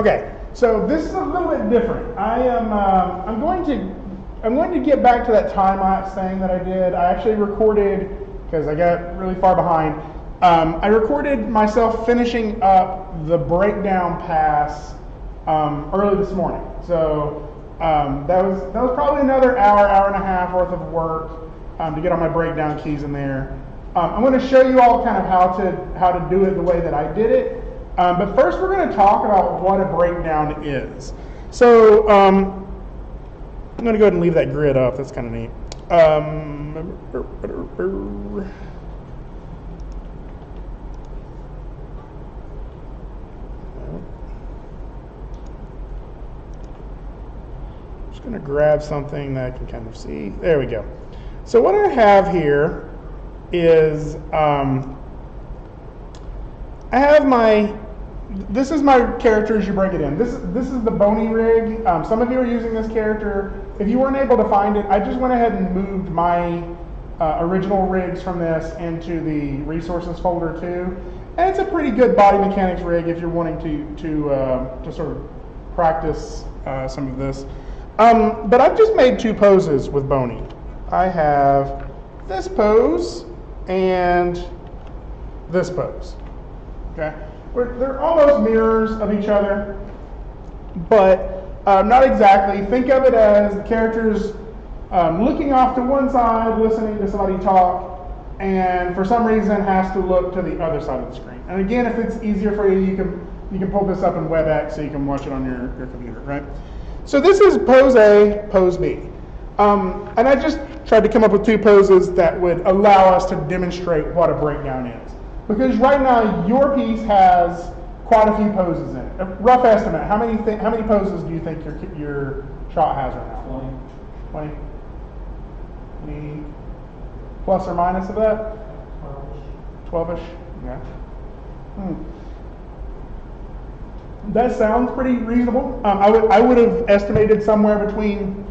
Okay, so this is a little bit different. I'm going to get back to that time lapse thing that I did. I actually recorded, because I got really far behind. I recorded myself finishing up the breakdown pass early this morning. So that was probably another hour and a half worth of work to get all my breakdown keys in there. I'm going to show you all kind of how to do it the way that I did it. But first we're going to talk about what a breakdown is. So I'm going to go ahead and leave that grid up. That's kind of neat. Just going to grab something that I can kind of see. There we go. So what I have here is this is my character as you bring it in. This is the Bony rig. Some of you are using this character. If you weren't able to find it, I just went ahead and moved my original rigs from this into the resources folder too. And it's a pretty good body mechanics rig if you're wanting to sort of practice some of this. But I've just made two poses with Bony. I have this pose and this pose. Okay. They're almost mirrors of each other, but not exactly. Think of it as the characters looking off to one side, listening to somebody talk, and for some reason has to look to the other side of the screen. And again, if it's easier for you, you can pull this up in WebEx so you can watch it on your computer, right? So this is pose A, pose B. And I just tried to come up with two poses that would allow us to demonstrate what a breakdown is. Because right now, your piece has quite a few poses in it. A rough estimate, how many poses do you think your shot has right now? 20. 20? Any plus or minus of that? 12-ish? Yeah. That sounds pretty reasonable. I would have estimated somewhere between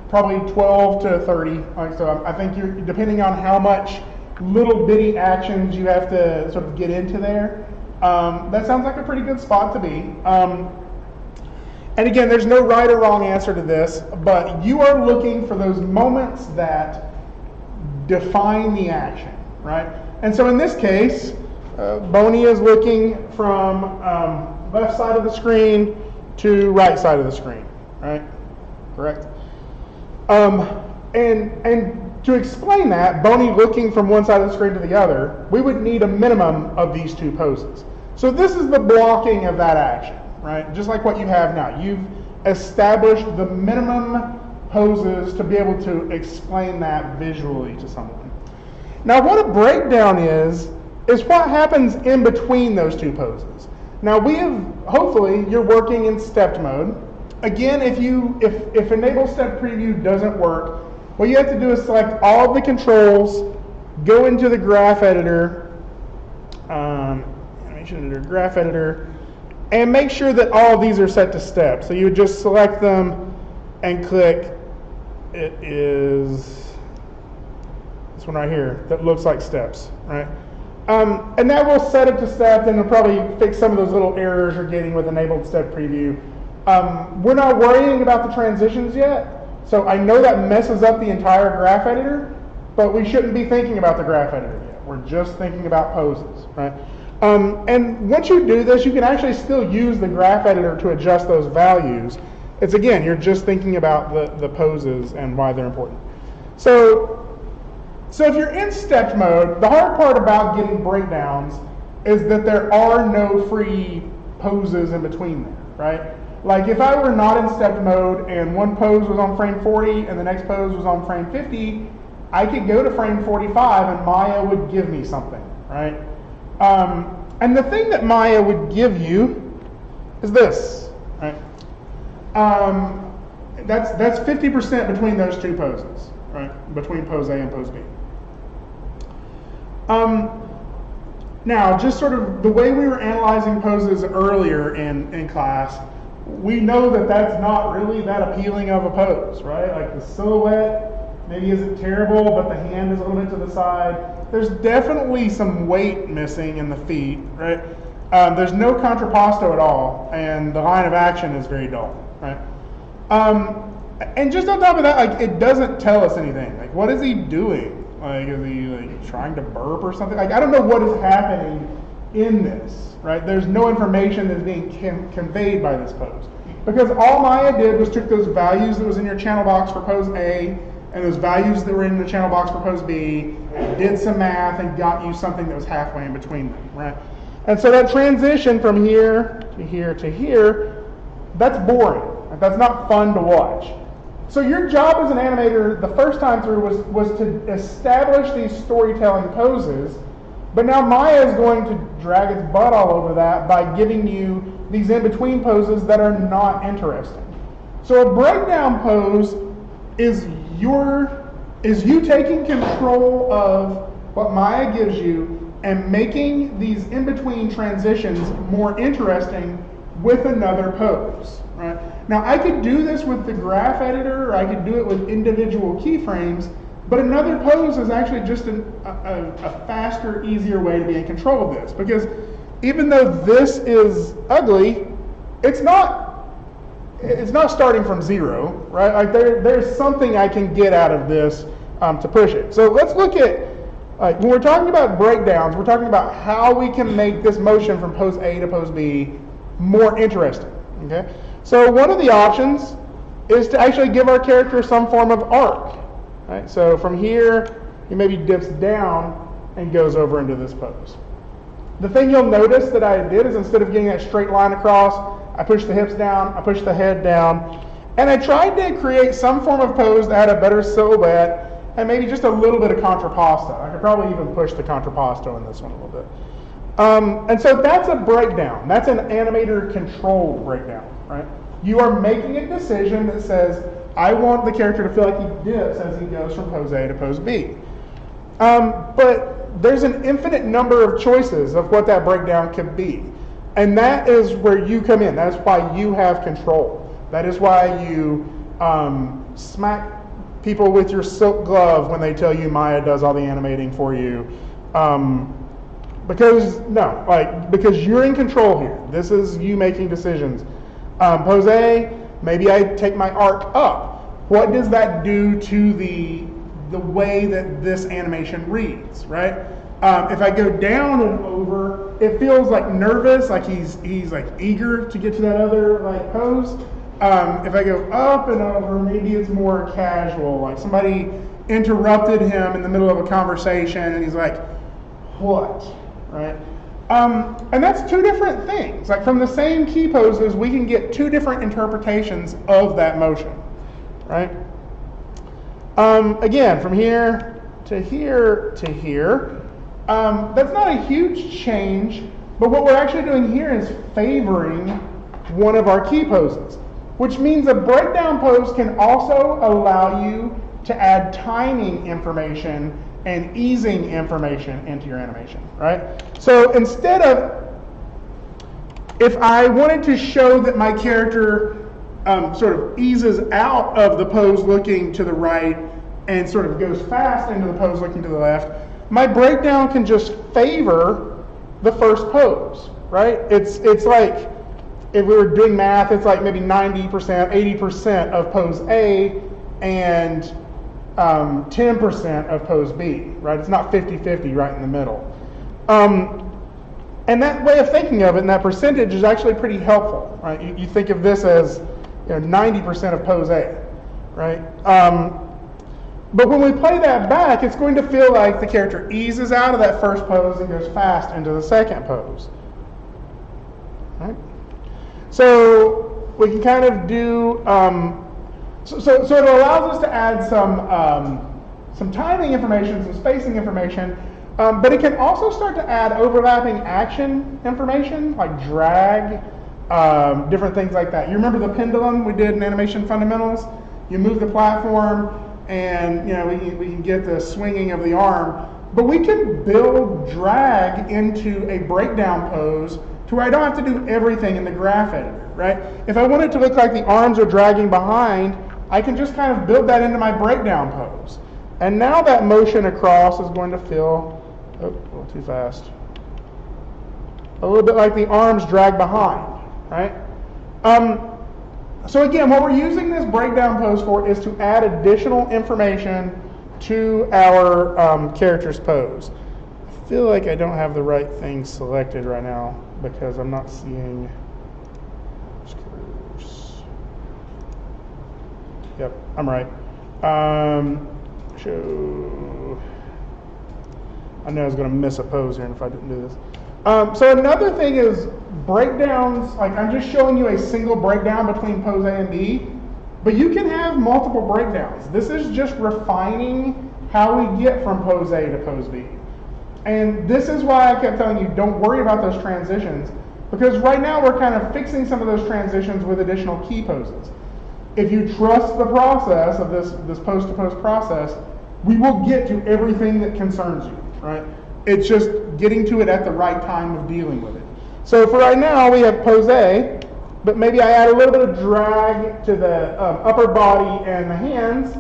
probably 12 to 30. So I think you're, depending on how much little bitty actions you have to sort of get into there, that sounds like a pretty good spot to be. And again, there's no right or wrong answer to this, but you are looking for those moments that define the action, right? And so in this case, Bony is looking from left side of the screen to right side of the screen, right? Correct? And to explain that, Bony looking from one side of the screen to the other, we would need a minimum of these two poses. So this is the blocking of that action, right? Just like what you have now. You've established the minimum poses to be able to explain that visually to someone. Now what a breakdown is what happens in between those two poses. Now hopefully you're working in stepped mode. Again, if enable step preview doesn't work, what you have to do is select all the controls, go into the graph editor, animation editor, graph editor, and make sure that all of these are set to step. So you would just select them and click, it is this one right here that looks like steps, right? And that will set it to step, and it'll probably fix some of those little errors you're getting with enabled step preview. We're not worrying about the transitions yet. So I know that messes up the entire graph editor, but we shouldn't be thinking about the graph editor yet. We're just thinking about poses, right? And once you do this, you can actually still use the graph editor to adjust those values. It's again, you're just thinking about the poses and why they're important. So if you're in stepped mode, the hard part about getting breakdowns is that there are no free poses in between there, right? Like if I were not in stepped mode and one pose was on frame 40 and the next pose was on frame 50, I could go to frame 45 and Maya would give me something, right? And the thing that Maya would give you is this, right? That's 50% between those two poses, right? Between pose A and pose B. Now, just sort of the way we were analyzing poses earlier in class, we know that that's not really that appealing of a pose, right? Like the silhouette maybe isn't terrible, but the hand is a little bit to the side. There's definitely some weight missing in the feet, right? There's no contrapposto at all, and the line of action is very dull, right? And just on top of that, like, it doesn't tell us anything. Like, what is he doing? Like, is he like trying to burp or something? Like, I don't know what is happening in this, right? There's no information that's being conveyed by this pose. Because all Maya did was took those values that was in your channel box for pose A and those values that were in the channel box for pose B, did some math and got you something that was halfway in between them, right? And so that transition from here to here to here, that's boring. That's not fun to watch. So your job as an animator the first time through was to establish these storytelling poses, but now Maya is going to drag its butt all over that by giving you these in-between poses that are not interesting. So a breakdown pose is you taking control of what Maya gives you and making these in-between transitions more interesting with another pose, right? Now I could do this with the graph editor, or I could do it with individual keyframes, but another pose is actually just a faster, easier way to be in control of this, because even though this is ugly, it's not starting from zero, right? Like there's something I can get out of this to push it. So let's look at, when we're talking about breakdowns, we're talking about how we can make this motion from pose A to pose B more interesting, okay? So one of the options is to actually give our character some form of arc, right? So from here, he maybe dips down and goes over into this pose. The thing you'll notice that I did is instead of getting that straight line across, I pushed the hips down, I pushed the head down, and I tried to create some form of pose that had a better silhouette and maybe just a little bit of contrapposto. I could probably even push the contrapposto in this one a little bit. And so that's a breakdown. That's an animator controlled breakdown, right? You are making a decision that says, I want the character to feel like he dips as he goes from pose A to pose B. But there's an infinite number of choices of what that breakdown could be. And that is where you come in. That's why you have control. That is why you smack people with your silk glove when they tell you Maya does all the animating for you. Because you're in control here. This is you making decisions. Pose A, maybe I take my arc up. What does that do to the way that this animation reads, right? If I go down and over, it feels like nervous, like he's like eager to get to that other like pose. If I go up and over, maybe it's more casual, like somebody interrupted him in the middle of a conversation and he's like, what, right? And that's two different things. Like from the same key poses, we can get two different interpretations of that motion, right? Again, from here to here to here, that's not a huge change, but what we're actually doing here is favoring one of our key poses, which means a breakdown pose can also allow you to add timing information and easing information into your animation, right? So instead of, if I wanted to show that my character sort of eases out of the pose looking to the right and sort of goes fast into the pose looking to the left, my breakdown can just favor the first pose, right? It's like, if we were doing math, it's like maybe 90%, 80% of pose A and 10% of pose B, right? It's not 50-50 right in the middle. And that way of thinking of it, and that percentage is actually pretty helpful, right? You think of this as 90% of pose A, right? But when we play that back, it's going to feel like the character eases out of that first pose and goes fast into the second pose, right? So we can kind of do, so it allows us to add some timing information, some spacing information, but it can also start to add overlapping action information, like drag, different things like that. You remember the pendulum we did in Animation Fundamentals? You move the platform, and we can get the swinging of the arm, but we can build drag into a breakdown pose to where I don't have to do everything in the graph editor, right? If I want it to look like the arms are dragging behind, I can just kind of build that into my breakdown pose. And now that motion across is going to feel, oh, a little too fast. a little bit like the arms drag behind, right? So again, what we're using this breakdown pose for is to add additional information to our character's pose. I feel like I don't have the right thing selected right now because I'm not seeing. Yep, I'm right. Show. I knew I was going to miss a pose here if I didn't do this. So another thing is breakdowns. Like I'm just showing you a single breakdown between pose A and B, but you can have multiple breakdowns. This is just refining how we get from pose A to pose B. And this is why I kept telling you, don't worry about those transitions, because right now we're kind of fixing some of those transitions with additional key poses. If you trust the process of this pose-to-pose process, we will get to everything that concerns you, right? It's just getting to it at the right time of dealing with it. So for right now, we have pose A, but maybe I add a little bit of drag to the upper body and the hands,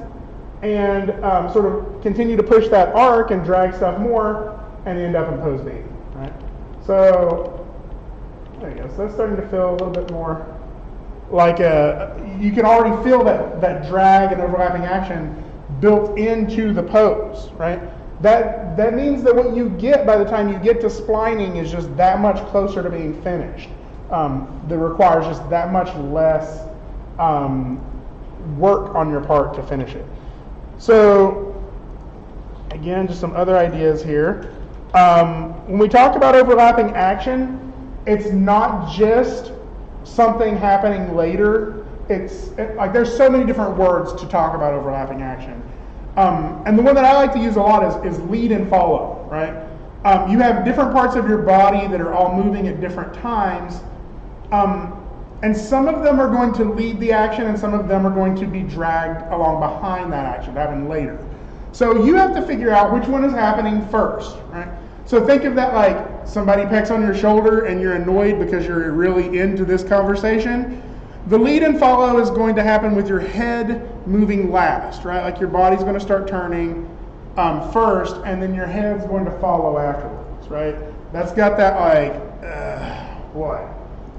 and sort of continue to push that arc and drag stuff more, and end up in pose B, right? So there you go. So that's starting to feel a little bit more like you can already feel that drag and overlapping action built into the pose, right? That means that what you get by the time you get to splining is just that much closer to being finished. That requires just that much less work on your part to finish it. So again, just some other ideas here. When we talk about overlapping action, it's not just something happening later. Like there's so many different words to talk about overlapping action. And the one that I like to use a lot is lead and follow, right? You have different parts of your body that are all moving at different times. And some of them are going to lead the action and some of them are going to be dragged along behind that action, happen later. So you have to figure out which one is happening first, right? So think of that like somebody pecks on your shoulder and you're annoyed because you're really into this conversation. The lead and follow is going to happen with your head moving last, right? Like your body's going to start turning first, and then your head's going to follow afterwards, right? That's got that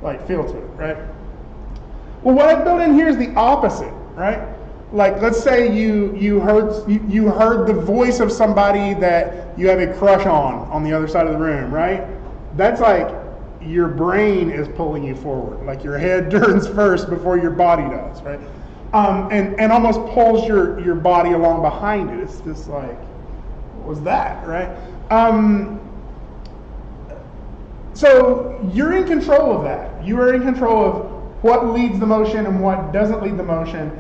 like feel to it, right? Well, what I've built in here is the opposite, right? Like let's say you heard the voice of somebody that you have a crush on the other side of the room, right? That's like your brain is pulling you forward, like your head turns first before your body does, right? And almost pulls your body along behind it. It's just like, what was that, right? So you're in control of that. You are in control of what leads the motion and what doesn't lead the motion,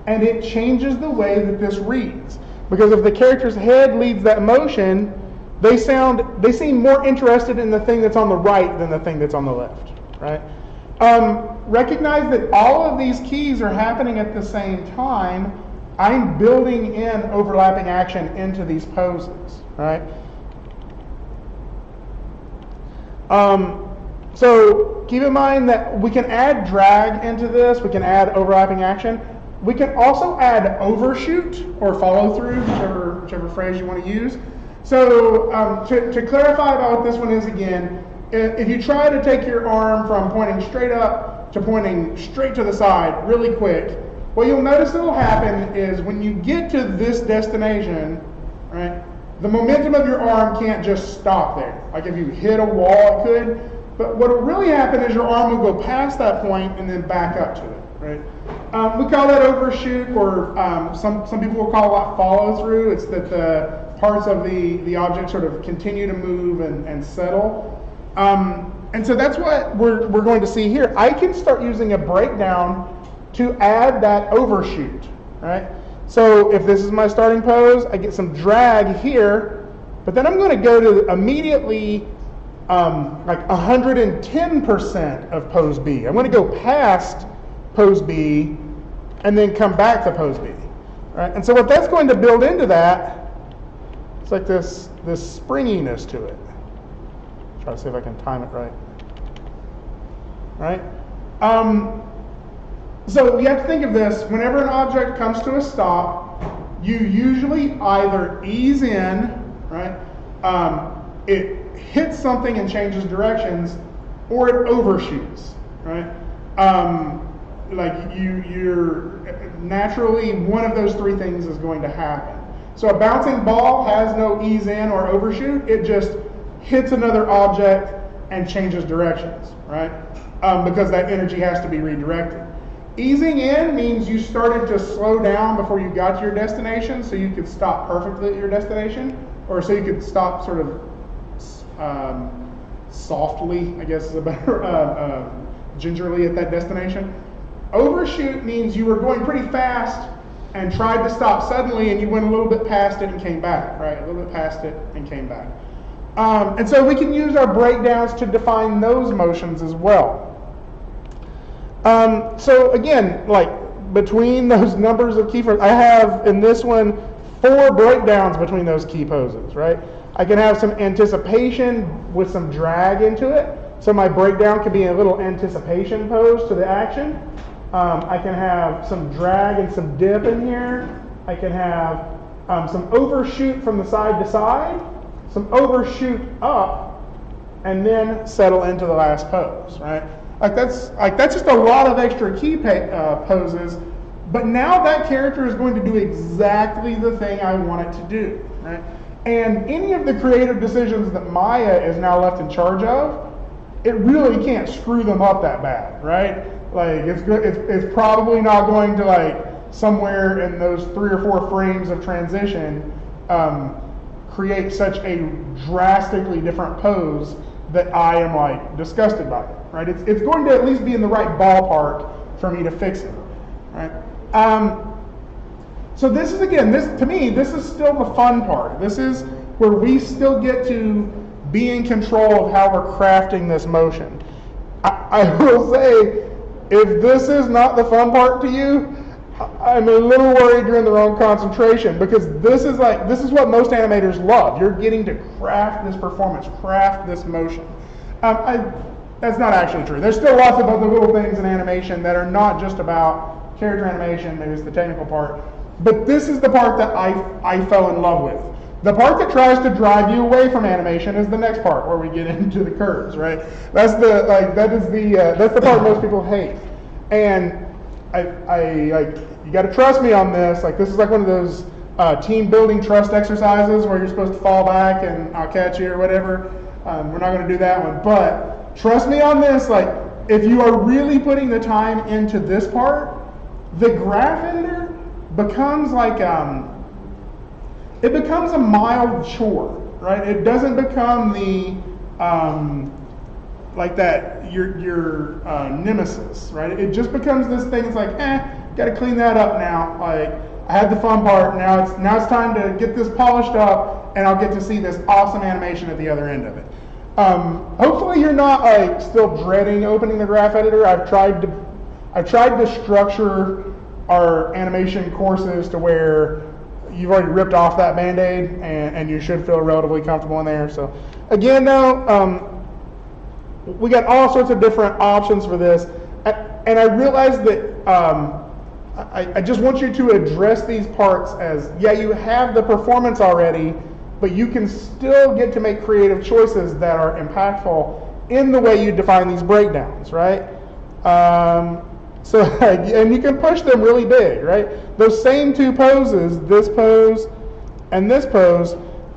and it changes the way that this reads. Because if the character's head leads that motion, they seem more interested in the thing that's on the right than the thing that's on the left, right? Recognize that all of these keys are happening at the same time. I'm building in overlapping action into these poses, right? So keep in mind that we can add drag into this, we can add overlapping action. We can also add overshoot or follow through, whichever phrase you want to use. So to clarify about what this one is again, if you try to take your arm from pointing straight up to pointing straight to the side really quick, what you'll notice that will happen is when you get to this destination, right, the momentum of your arm can't just stop there. Like if you hit a wall, it could. But what will really happen is your arm will go past that point and then back up to it, right? We call that overshoot, or some people will call it follow through. It's that the parts of the object sort of continue to move and settle. And so that's what we're going to see here. I can start using a breakdown to add that overshoot, right? So if this is my starting pose, I get some drag here, but then I'm going to go to immediately like 110% of pose B. I'm going to go past pose B and then come back to pose B, right? And so what that's going to build into that, it's like this springiness to it. Try to see if I can time it right. Right? So you have to think of this. Whenever an object comes to a stop, you usually either ease in, right? It hits something and changes directions, or it overshoots, right? Like you're naturally, one of those three things is going to happen. So a bouncing ball has no ease in or overshoot. It just hits another object and changes directions, right? Because that energy has to be redirected. Easing in means you started to slow down before you got to your destination, so you could stop perfectly at your destination, or so you could stop sort of softly, I guess is a better, gingerly at that destination. Overshoot means you were going pretty fast and tried to stop suddenly, and you went a little bit past it and came back, right? A little bit past it and came back. And so we can use our breakdowns to define those motions as well. So again, like between those numbers of key poses, I have in this one 4 breakdowns between those key poses, right? I can have some anticipation with some drag into it. So my breakdown could be a little anticipation pose to the action. I can have some drag and some dip in here. I can have some overshoot from the side to side, some overshoot up, and then settle into the last pose, right? That's just a lot of extra key poses, but now that character is going to do exactly the thing I want it to do, right? And any of the creative decisions that Maya is now left in charge of, it really can't screw them up that bad, right? Like it's probably not going to, like, somewhere in those 3 or 4 frames of transition create such a drastically different pose that I am like disgusted by it, right? It's going to at least be in the right ballpark for me to fix it, right? So this is, again, to me, this is still the fun part. This is where we still get to be in control of how we're crafting this motion. I will say, if this is not the fun part to you, I'm a little worried you're in the wrong concentration, because this is what most animators love. You're getting to craft this performance, craft this motion. That's not actually true. There's still lots of other little things in animation that are not just about character animation, maybe it's the technical part, but this is the part that I fell in love with. The part that tries to drive you away from animation is the next part, where we get into the curves, right? That's the part most people hate. And you got to trust me on this. Like, this is like one of those team building trust exercises where you're supposed to fall back and I'll catch you or whatever. We're not going to do that one, but trust me on this. Like, if you are really putting the time into this part, the graph editor becomes like it becomes a mild chore, right? It doesn't become the like that your nemesis, right? It just becomes this thing. It's like, got to clean that up now. Like, I had the fun part. Now it's time to get this polished up, and I'll get to see this awesome animation at the other end of it. Hopefully, you're not like still dreading opening the graph editor. I've tried to structure our animation courses to where you've already ripped off that Band-Aid, and you should feel relatively comfortable in there. So again, though, we got all sorts of different options for this, and I realize that I just want you to address these parts as, yeah, you have the performance already, but you can still get to make creative choices that are impactful in the way you define these breakdowns, right? And you can push them really big, right? Those same 2 poses, this pose and this pose,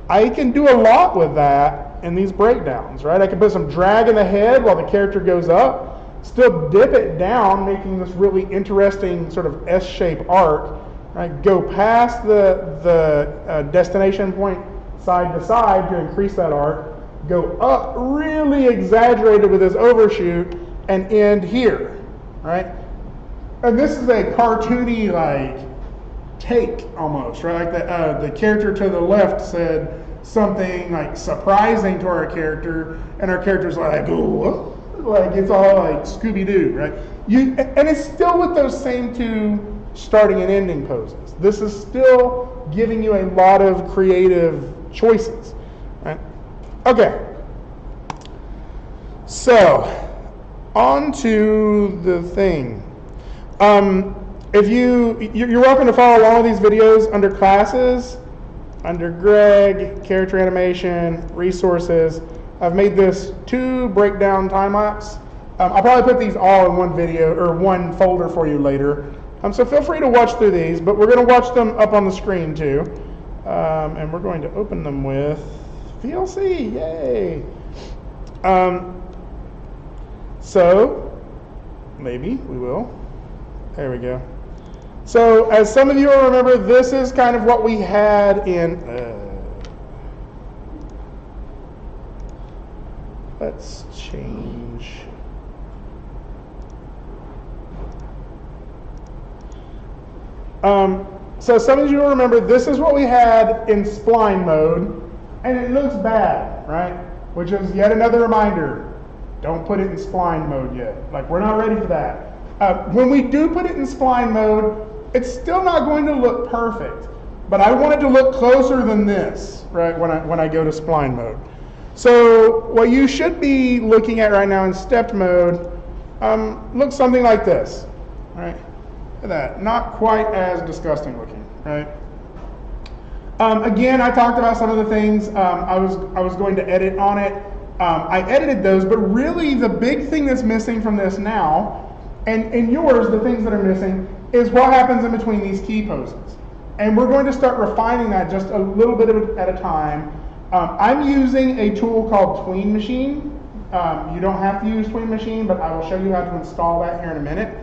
I can do a lot with that in these breakdowns, right? I can put some drag in the head while the character goes up, still dip it down, making this really interesting sort of S-shaped arc, right? Go past the destination point side to side to increase that arc, go up really exaggerated with this overshoot, and end here, right? And this is a cartoony, like, take almost, right? Like the character to the left said something like surprising to our character, and our character's like, ooh, like it's all like Scooby-Doo, right? And it's still with those same 2 starting and ending poses. This is still giving you a lot of creative choices, right? Okay. So, on to the thing. If you're welcome to follow along with these videos under classes, under Greg, character animation, resources. I've made this 2 breakdown time lapse. I'll probably put these all in one video or one folder for you later. So feel free to watch through these, but we're going to watch them up on the screen too. And we're going to open them with VLC, yay! So, maybe we will. There we go. So, as some of you will remember, this is kind of what we had in, let's change. So some of you will remember this is what we had in spline mode, and it looks bad, right? Which is yet another reminder, don't put it in spline mode yet. Like, we're not ready for that. When we do put it in spline mode, it's still not going to look perfect, but I want it to look closer than this, right, when I go to spline mode. So what you should be looking at right now in stepped mode looks something like this, right? Look at that, not quite as disgusting looking, right? Again, I talked about some of the things I was going to edit on it. I edited those, but really the big thing that's missing from this now, and in yours, the things that are missing, is what happens in between these key poses. And we're going to start refining that just a little bit at a time. I'm using a tool called Tween Machine. You don't have to use Tween Machine, but I will show you how to install that here in a minute.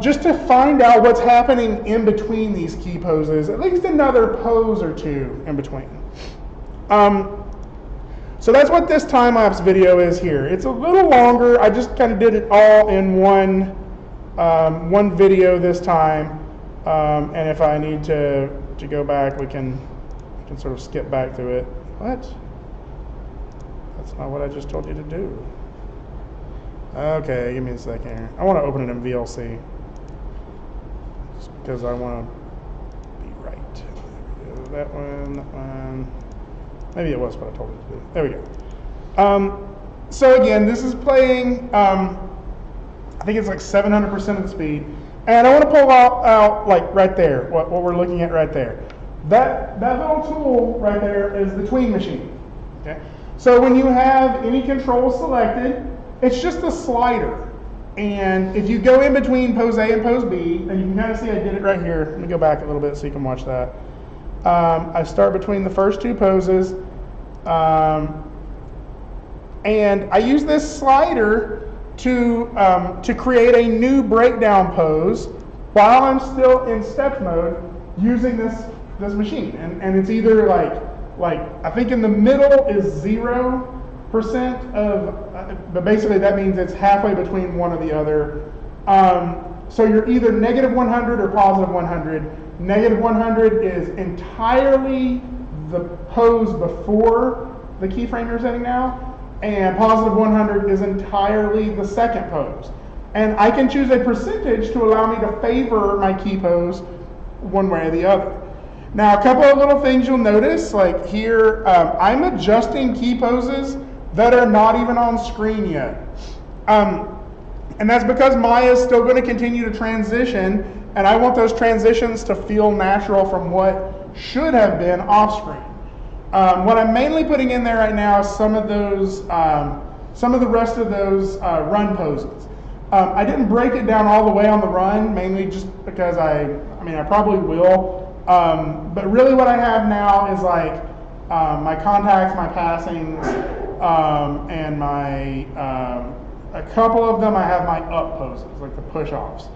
Just to find out what's happening in between these key poses, at least another pose or two in between. So that's what this time-lapse video is here. It's a little longer. I just kind of did it all in one video this time. And if I need to go back, we can sort of skip back through it. What? That's not what I just told you to do. Okay, give me a second here. I want to open it in VLC. Just because I want to be right. That one. Maybe it was what I told it to do. There we go. So again, this is playing, I think it's like 700% of the speed. And I want to pull out like right there, what we're looking at right there. That little tool right there is the Tween Machine. Okay? So when you have any control selected, it's just a slider. And if you go in between pose A and pose B, and you can kind of see I did it right here. Let me go back a little bit so you can watch that. I start between the first 2 poses. And I use this slider to create a new breakdown pose while I'm still in step mode using this machine. And it's either like I think in the middle is 0% of, but basically that means it's halfway between one or the other. So you're either -100 or +100. -100 is entirely the pose before the keyframe you're setting now, and +100 is entirely the second pose. And I can choose a percentage to allow me to favor my key pose one way or the other. Now, a couple of little things you'll notice, like here, I'm adjusting key poses that are not even on screen yet. And that's because Maya is still going to continue to transition, and I want those transitions to feel natural from what should have been off screen. What I'm mainly putting in there right now is some of the rest of those run poses. I didn't break it down all the way on the run, mainly just because I probably will. But really what I have now is like my contacts, my passings, and my, a couple of them I have my up poses, like the push-offs,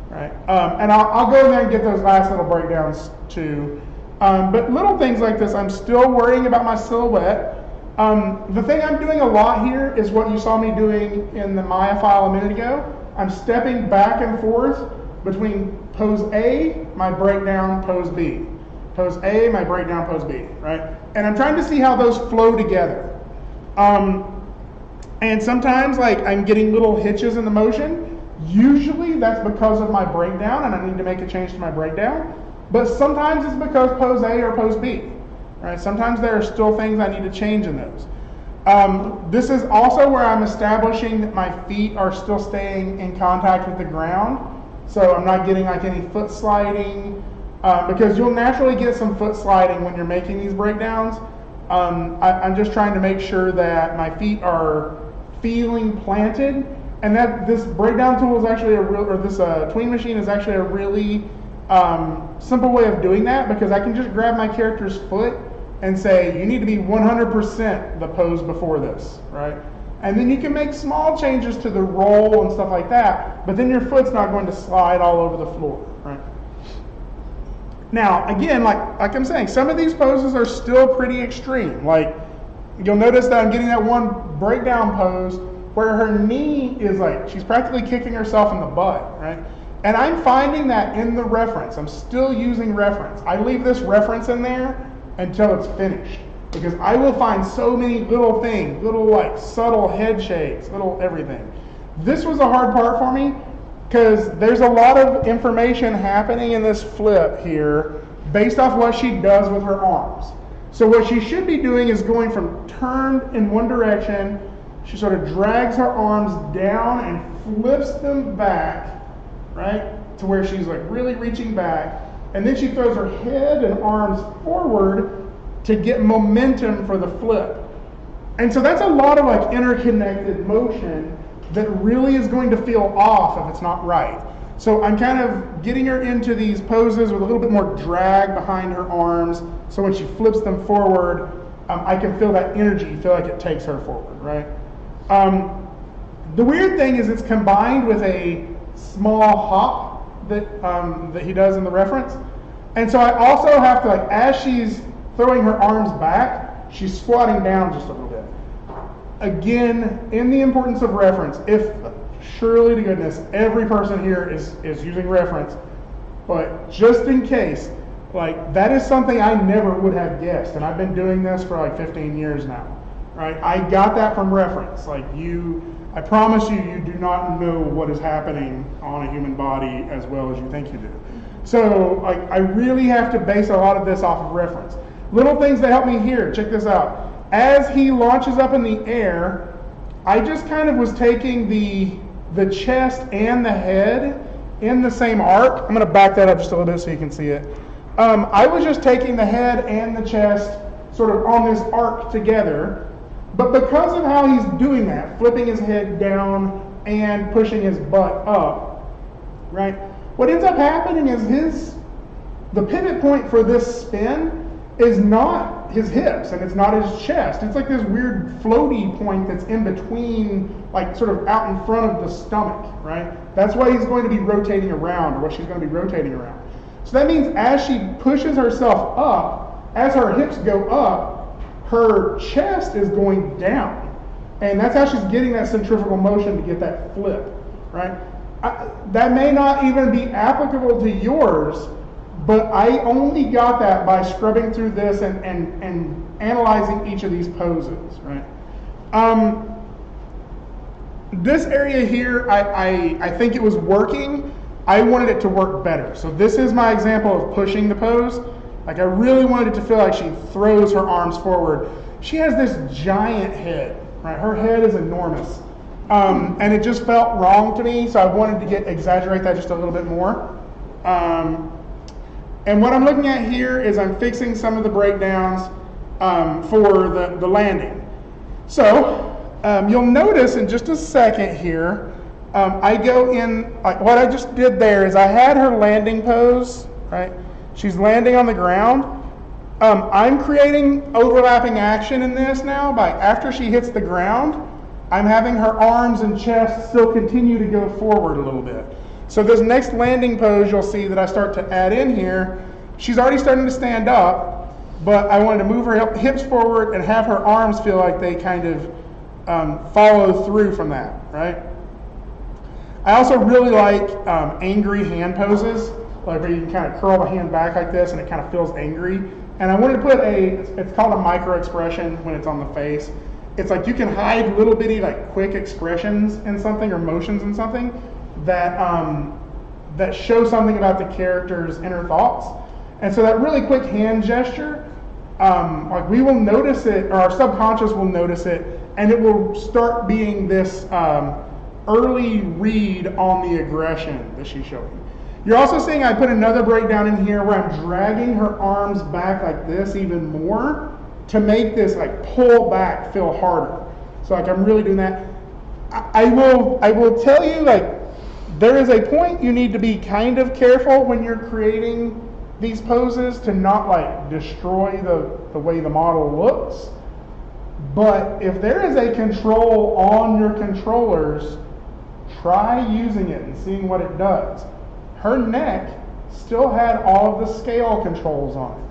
right? And I'll go in there and get those last little breakdowns too. But little things like this, I'm still worrying about my silhouette. The thing I'm doing a lot here is what you saw me doing in the Maya file a minute ago. I'm stepping back and forth between pose A, my breakdown, pose B. Pose A, my breakdown, pose B, right? And I'm trying to see how those flow together. And sometimes like I'm getting little hitches in the motion. Usually that's because of my breakdown and I need to make a change to my breakdown. But sometimes it's because pose A or pose B, right? Sometimes there are still things I need to change in those. This is also where I'm establishing that my feet are still staying in contact with the ground. So I'm not getting like any foot sliding, because you'll naturally get some foot sliding when you're making these breakdowns. I'm just trying to make sure that my feet are feeling planted, and that this breakdown tool is actually this tween machine is actually a really simple way of doing that, because I can just grab my character's foot and say, you need to be 100% the pose before this, right? And then you can make small changes to the roll and stuff like that, but then your foot's not going to slide all over the floor, right? Now, again, like I'm saying, some of these poses are still pretty extreme. Like, you'll notice that I'm getting that one breakdown pose where her knee is like, she's practically kicking herself in the butt, right? And I'm finding that in the reference. I'm still using reference. I leave this reference in there until it's finished, because I will find so many little things, little like subtle head shakes, little everything. This was a hard part for me, because there's a lot of information happening in this flip here based off what she does with her arms. So what she should be doing is going from turned in one direction, she sort of drags her arms down and flips them back, right, to where she's like really reaching back, and then she throws her head and arms forward to get momentum for the flip. And so that's a lot of like interconnected motion that really is going to feel off if it's not right. So I'm kind of getting her into these poses with a little bit more drag behind her arms, so when she flips them forward, I can feel that energy, feel like it takes her forward, right? The weird thing is it's combined with a small hop that he does in the reference. And so I also have to, like, as she's throwing her arms back, she's squatting down just a little bit. Again, in the importance of reference, if surely to goodness every person here is using reference, but just in case, like, that is something I never would have guessed, and I've been doing this for like 15 years now, right? I got that from reference. Like, I promise you, you do not know what is happening on a human body as well as you think you do. So, like, I really have to base a lot of this off of reference. Little things that help me here, check this out. As he launches up in the air, I just kind of was taking the chest and the head in the same arc. I'm going to back that up just a little bit so you can see it. I was just taking the head and the chest sort of on this arc together, but because of how he's doing that, flipping his head down and pushing his butt up, right? What ends up happening is the pivot point for this spin is not his hips and it's not his chest. It's like this weird floaty point that's in between, like sort of out in front of the stomach, right? That's why he's going to be rotating around, or what she's going to be rotating around. So that means as she pushes herself up, as her hips go up, her chest is going down. And that's how she's getting that centrifugal motion to get that flip, right? That may not even be applicable to yours, but I only got that by scrubbing through this and analyzing each of these poses, right? This area here, I think it was working. I wanted it to work better. So this is my example of pushing the pose. Like, I really wanted it to feel like she throws her arms forward. She has this giant head, right? Her head is enormous. And it just felt wrong to me, so I wanted to exaggerate that just a little bit more. And what I'm looking at here is I'm fixing some of the breakdowns for the landing. So you'll notice in just a second here, I go in, like what I just did there is I had her landing pose, right? She's landing on the ground. I'm creating overlapping action in this now by after she hits the ground, I'm having her arms and chest still continue to go forward a little bit. So this next landing pose you'll see that I start to add in here, she's already starting to stand up, but I wanted to move her hips forward and have her arms feel like they kind of follow through from that, right? I also really like angry hand poses, like where you can kind of curl the hand back like this and it kind of feels angry. And I wanted to put it's called a micro expression when it's on the face. It's like you can hide little bitty like quick expressions in something or motions in something that that show something about the character's inner thoughts. And so that really quick hand gesture, like we will notice it, or our subconscious will notice it, and it will start being this early read on the aggression that she's showing. You're also seeing I put another breakdown in here where I'm dragging her arms back like this even more, to make this like pull back feel harder. So like I'm really doing that. I will tell you, like, there is a point you need to be kind of careful when you're creating these poses to not like destroy the way the model looks. But if there is a control on your controllers, try using it and seeing what it does. Her neck still had all of the scale controls on it.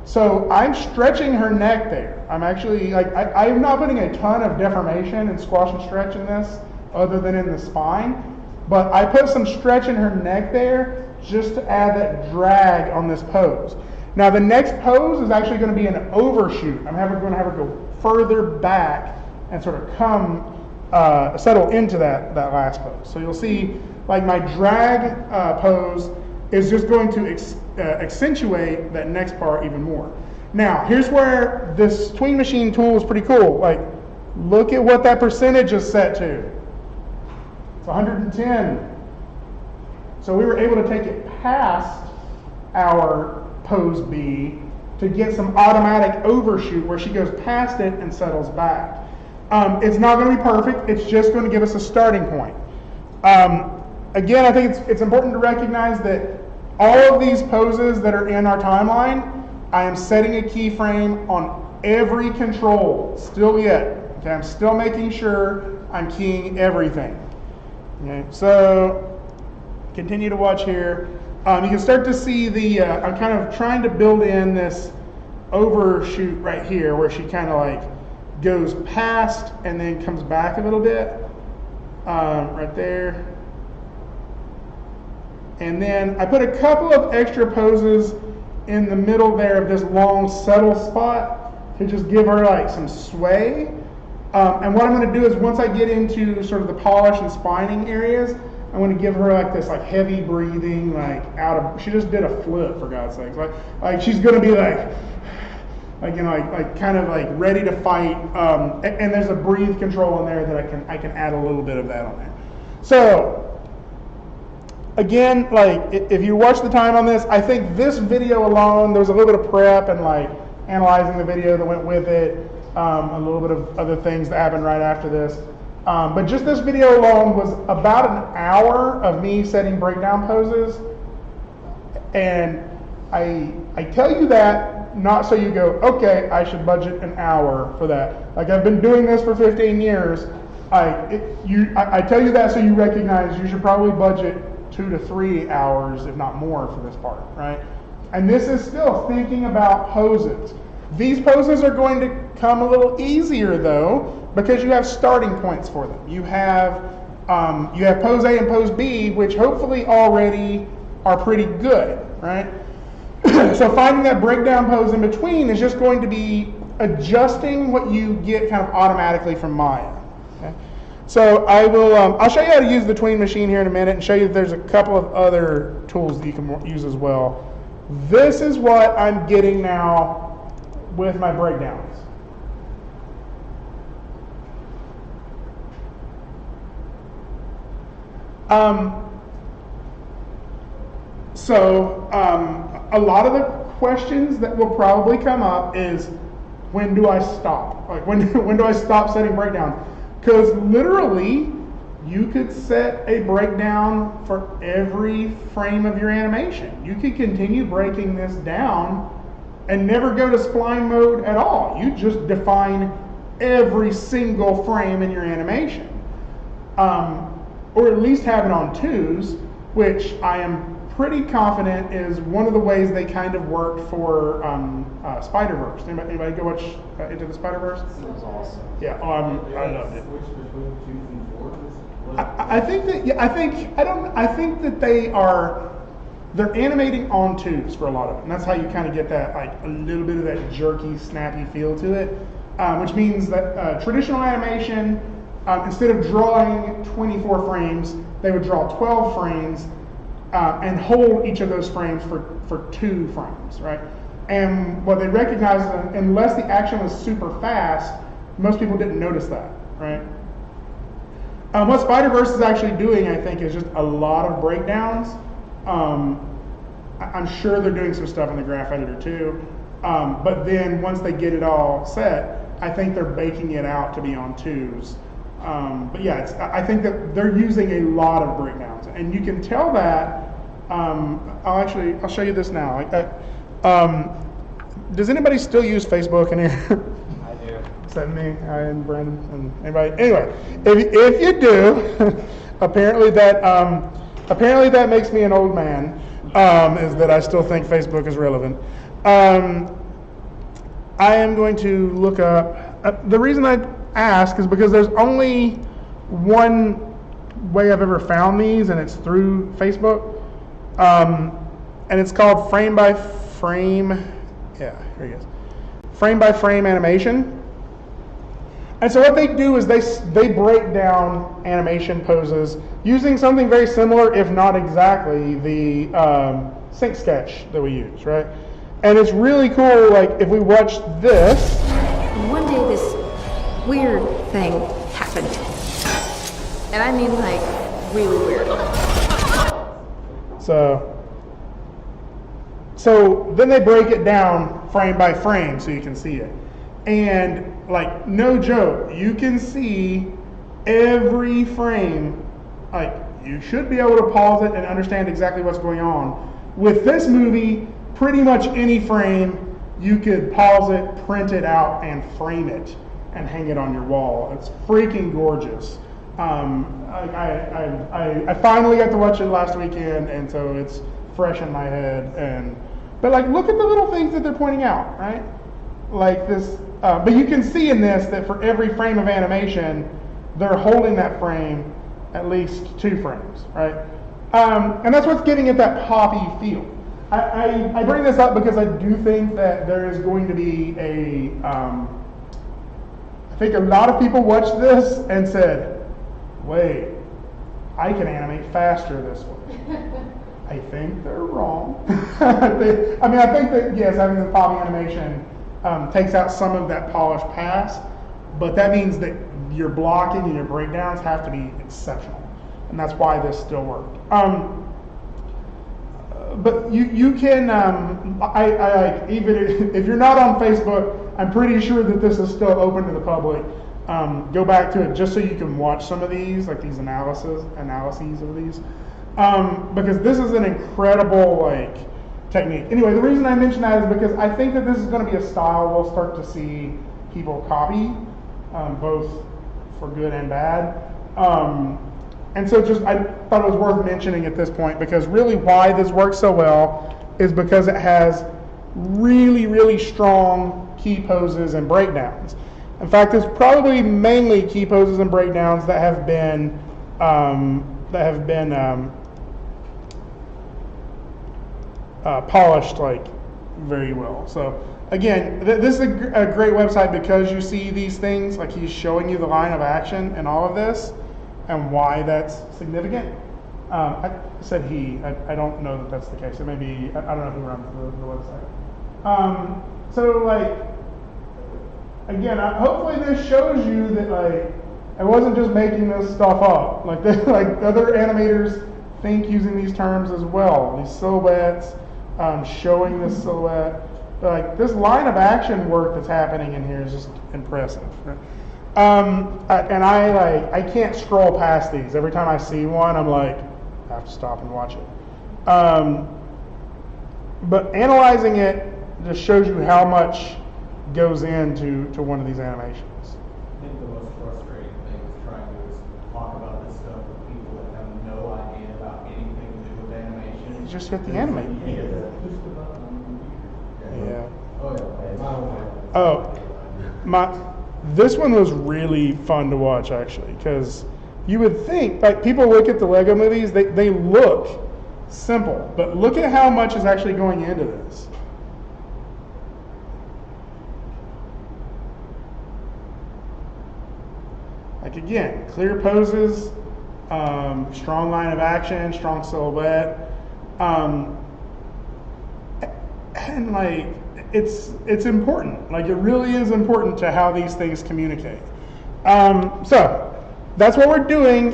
So I'm stretching her neck there. I'm actually, like, I'm not putting a ton of deformation and squash and stretch in this other than in the spine, but I put some stretch in her neck there just to add that drag on this pose. Now the next pose is actually going to be an overshoot. I'm going to have her go further back and sort of come, settle into that last pose. So you'll see, like, my drag pose is just going to accentuate that next part even more. Now, here's where this tween machine tool is pretty cool. Like, look at what that percentage is set to. It's 110. So we were able to take it past our pose B to get some automatic overshoot where she goes past it and settles back. It's not going to be perfect. It's just going to give us a starting point. Again, I think it's important to recognize that all of these poses that are in our timeline, I am setting a keyframe on every control still yet. Okay, I'm still making sure I'm keying everything. Okay, so continue to watch here. You can start to see the, I'm kind of trying to build in this overshoot right here where she kind of like goes past and then comes back a little bit, right there. And then I put a couple of extra poses in the middle there of this long settle spot to just give her like some sway. And what I'm going to do is once I get into sort of the polish and spining areas, I'm going to give her like this like heavy breathing, like out of, she just did a flip for God's sakes. Like she's going to be like you know, like kind of like ready to fight. And there's a breathe control in there that I can add a little bit of that on there. So again, like if you watch the time on this, I think this video alone, there was a little bit of prep and like analyzing the video that went with it, a little bit of other things that happened right after this. But just this video alone was about an hour of me setting breakdown poses. And I tell you that not so you go, okay, I should budget an hour for that. Like I've been doing this for 15 years. I tell you that so you recognize you should probably budget 2 to 3 hours, if not more, for this part, right? And this is still thinking about poses. These poses are going to come a little easier though, because you have starting points for them. You have pose A and pose B, which hopefully already are pretty good, right? So finding that breakdown pose in between is just going to be adjusting what you get kind of automatically from Maya. Okay? So I'll show you how to use the tween machine here in a minute and show you that there's a couple of other tools that you can use as well. This is what I'm getting now with my breakdowns. A lot of the questions that will probably come up is, when do I stop? Like when do I stop setting breakdown? Because literally, you could set a breakdown for every frame of your animation. You could continue breaking this down and never go to spline mode at all. You just define every single frame in your animation. Or at least have it on 2s, which I am pretty confident is one of the ways they kind of worked for Spider-Verse. Anybody go watch Into the Spider-Verse? That was awesome. Yeah, I loved it. Switch between 2s and 4s? I think that they're animating on 2s for a lot of it, and that's how you kind of get that like a little bit of that jerky, snappy feel to it, which means that traditional animation, instead of drawing 24 frames, they would draw 12 frames and hold each of those frames for 2 frames, right? And what they recognized, unless the action was super fast, most people didn't notice that, right? What Spider-Verse is actually doing, I think, is just a lot of breakdowns. I'm sure they're doing some stuff in the graph editor too. But then once they get it all set, I think they're baking it out to be on 2s. But yeah, I think that they're using a lot of breakdowns, and you can tell that. I'll show you this now. Does anybody still use Facebook in here? I do. Except me, I and Brandon, and anybody. Anyway, if you do, apparently that makes me an old man. Is that I still think Facebook is relevant. I am going to look up. The reason I ask is because there's only one way I've ever found these, and it's through Facebook. And it's called frame by frame. Yeah, here he is. Frame by frame animation. And so what they do is they break down animation poses using something very similar, if not exactly, the sync sketch that we use, right? And it's really cool. Like if we watch this. And one day this weird thing happened. And I mean like really weird. So then they break it down frame by frame so you can see it. And like no joke, you can see every frame. Like you should be able to pause it and understand exactly what's going on. With this movie, pretty much any frame, you could pause it, print it out, and frame it and hang it on your wall. It's freaking gorgeous. I finally got to watch it last weekend, and so it's fresh in my head. But like, look at the little things that they're pointing out, right? Like this, but you can see in this that for every frame of animation, they're holding that frame at least 2 frames, right? And that's what's giving it that poppy feel. I bring this up because I do think that there is going to be I think a lot of people watched this and said, wait, I can animate faster this way. I think they're wrong. I think that, yes, having the poppy animation takes out some of that polished pass, but that means that your blocking and your breakdowns have to be exceptional. And that's why this still worked. But you can, even if you're not on Facebook, I'm pretty sure that this is still open to the public. Go back to it just so you can watch some of these, like these analyses of these. Because this is an incredible technique. Anyway, the reason I mention that is because I think that this is going to be a style we'll start to see people copy, both for good and bad. And so I thought it was worth mentioning at this point, because really why this works so well is because it has really, really strong key poses and breakdowns. In fact, it's probably mainly key poses and breakdowns that have been polished very well. So again, this is a great website because you see these things, like he's showing you the line of action and all of this and why that's significant. I said he, I don't know that that's the case. It may be, I don't know who runs the website. Again, hopefully this shows you that I wasn't just making this stuff up. Other animators think using these terms as well. These silhouettes, showing this silhouette. But this line of action work that's happening in here is just impressive. Right? And I can't scroll past these. Every time I see one, I'm like, I have to stop and watch it. But analyzing it just shows you how much goes into one of these animations. I think the most frustrating thing is trying to talk about this stuff with people that have no idea about anything to do with animation. You just hit the animate. Yeah. Oh, this one was really fun to watch, actually, because you would think, people look at the Lego movies, they look simple, but look at how much is actually going into this. Again, clear poses, strong line of action, strong silhouette, and it's important. It really is important to how these things communicate. So that's what we're doing.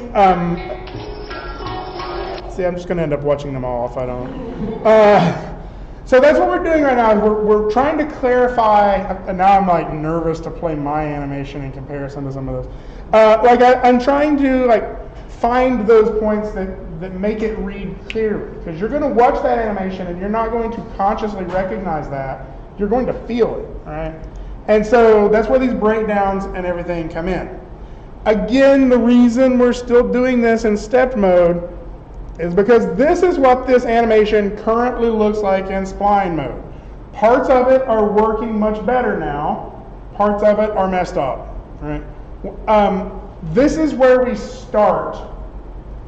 See, I'm just going to end up watching them all if I don't. So that's what we're doing right now. Is we're trying to clarify. And now I'm like nervous to play my animation in comparison to some of those. I'm trying to find those points that make it read clearly, because you're going to watch that animation and you're not going to consciously recognize that. You're going to feel it, all right? And so that's where these breakdowns and everything come in. Again, the reason we're still doing this in stepped mode is because this is what this animation currently looks like in spline mode. Parts of it are working much better now. Parts of it are messed up, right? This is where we start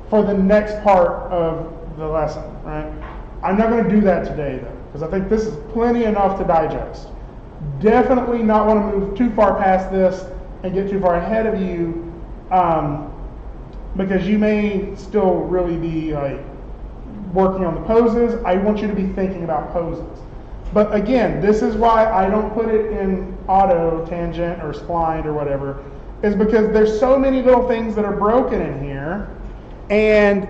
for the next part of the lesson, right? I'm not going to do that today, though, because I think this is plenty enough to digest. Definitely not want to move too far past this and get too far ahead of you, because you may still really be working on the poses. I want you to be thinking about poses. But again, this is why I don't put it in auto, tangent, or splined, or whatever, is because there's so many little things that are broken in here, and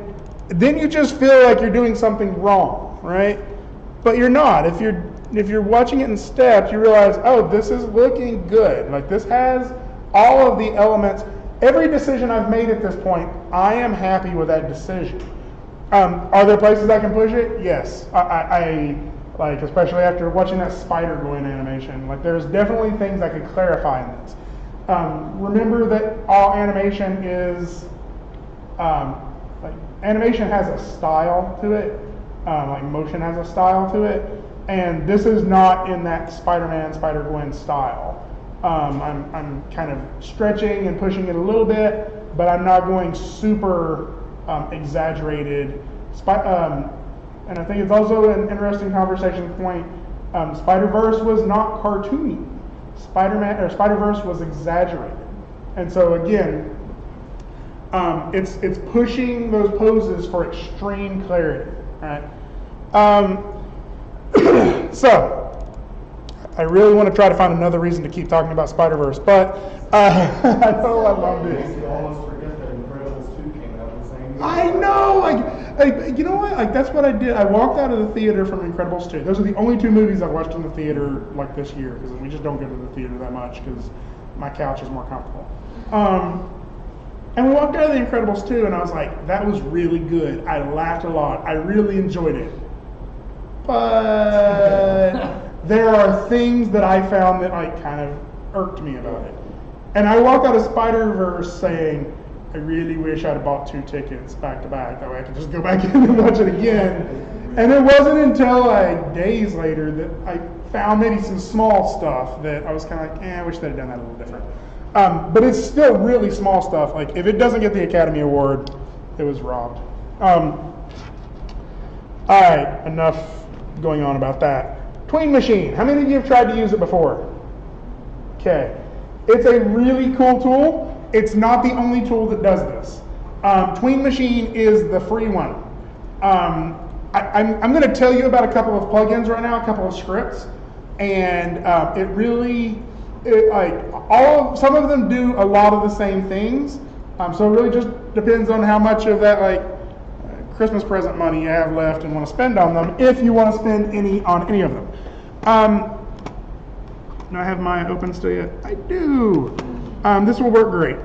then you just feel like you're doing something wrong, right? But you're not. If you're watching it in steps, you realize, oh, this is looking good. Like, this has all of the elements. Every decision I've made at this point, I am happy with that decision. Are there places I can push it? Yes. I especially after watching that spider go in animation, there's definitely things I could clarify in this. Remember that all animation is, animation has a style to it, motion has a style to it, and this is not in that Spider-Man, Spider-Gwen style. I'm kind of stretching and pushing it a little bit, but I'm not going super exaggerated. And I think it's also an interesting conversation point. Spider-Verse was not cartoony. Spider-Verse was exaggerated. And so again, it's pushing those poses for extreme clarity, right? So I really want to try to find another reason to keep talking about Spider-Verse, but I know I love this. You almost forget that Incredibles 2 came out the same year. I know, you know what? That's what I did. I walked out of the theater from Incredibles 2. Those are the only two movies I watched in the theater this year, because we just don't go to the theater that much because my couch is more comfortable. And we walked out of the Incredibles 2, and I was like, that was really good. I laughed a lot. I really enjoyed it. But there are things that I found that kind of irked me about it. And I walked out of Spider-Verse saying, I really wish I'd have bought 2 tickets back to back. That way I could just go back in and watch it again. And it wasn't until days later that I found maybe some small stuff that I was kind of I wish they'd have done that a little different. But it's still really small stuff. If it doesn't get the Academy Award, it was robbed. All right, enough going on about that. Tween Machine. How many of you have tried to use it before? Okay. It's a really cool tool. It's not the only tool that does this. Tween Machine is the free one. I'm going to tell you about a couple of plugins right now, a couple of scripts, and it really, some of them do a lot of the same things. So it really just depends on how much of that Christmas present money you have left and want to spend on them, if you want to spend on any of them. Do I have my open still yet? I do. This will work great.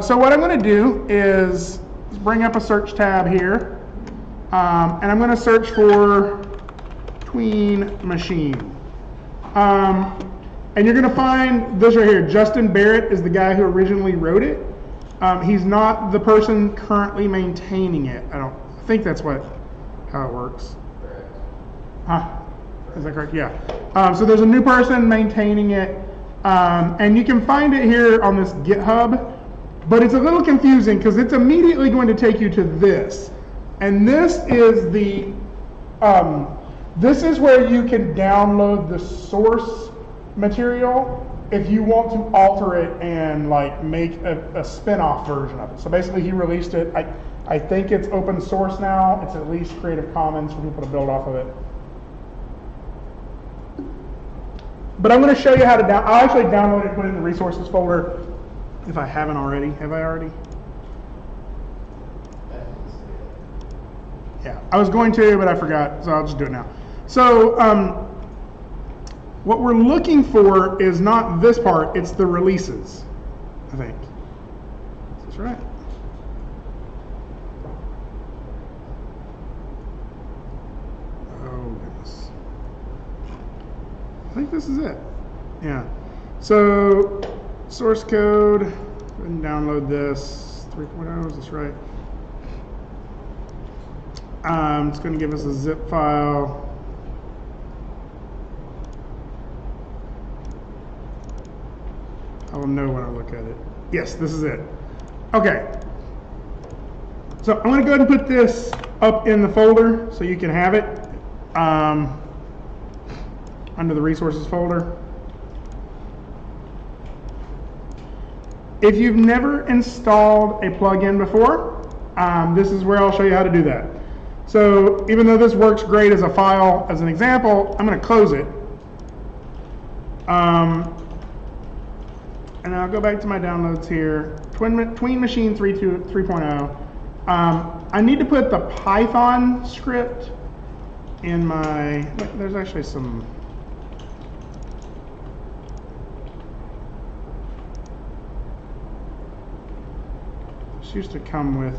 So what I'm going to do is bring up a search tab here, and I'm going to search for Tween Machine. And you're going to find this right here. Justin Barrett is the guy who originally wrote it. He's not the person currently maintaining it. I think that's how it works. Huh? Is that correct? Yeah. So there's a new person maintaining it, and you can find it here on this GitHub, but it's a little confusing because it's immediately going to take you to this, and this is this is where you can download the source material if you want to alter it and make a spin-off version of it. So basically, he released it. I think it's open source now. It's at least Creative Commons for people to build off of it. But I'm going to show you how to I'll actually download it and put it in the resources folder if I haven't already. Have I already? Yeah, I was going to, but I forgot, so I'll just do it now. So what we're looking for is not this part, it's the releases, I think. Is this right? Oh, goodness. I think this is it. Yeah. So source code, go ahead and download this. 3.0, is this right? It's going to give us a zip file. I will know when I look at it. Yes, this is it. Okay. So I'm going to go ahead and put this up in the folder so you can have it under the resources folder. If you've never installed a plugin before, this is where I'll show you how to do that. So even though this works great as a file, as an example, I'm going to close it. And I'll go back to my downloads here. Tween Machine 3.0. I need to put the Python script in my, there's actually some, this used to come with,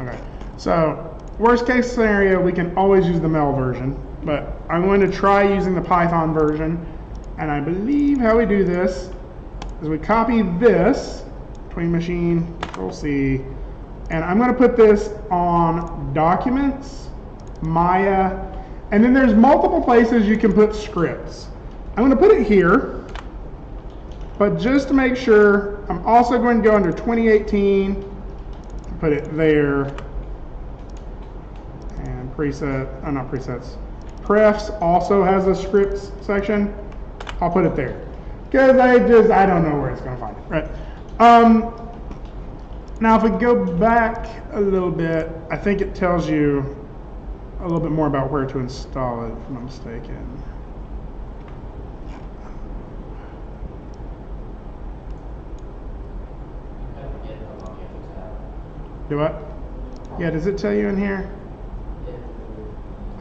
okay, so worst case scenario, we can always use the mail version, but I'm going to try using the Python version. And I believe how we do this is we copy this, Tween Machine, Control-C, and I'm going to put this on Documents, Maya, and then there's multiple places you can put scripts. I'm going to put it here, but just to make sure, I'm also going to go under 2018, put it there, and preset, not presets, Prefs also has a scripts section. I'll put it there because I don't know where it's going to find it, right? Now if we go back a little bit, I think it tells you a little bit more about where to install it, if I'm not mistaken. Do what? Yeah, does it tell you in here?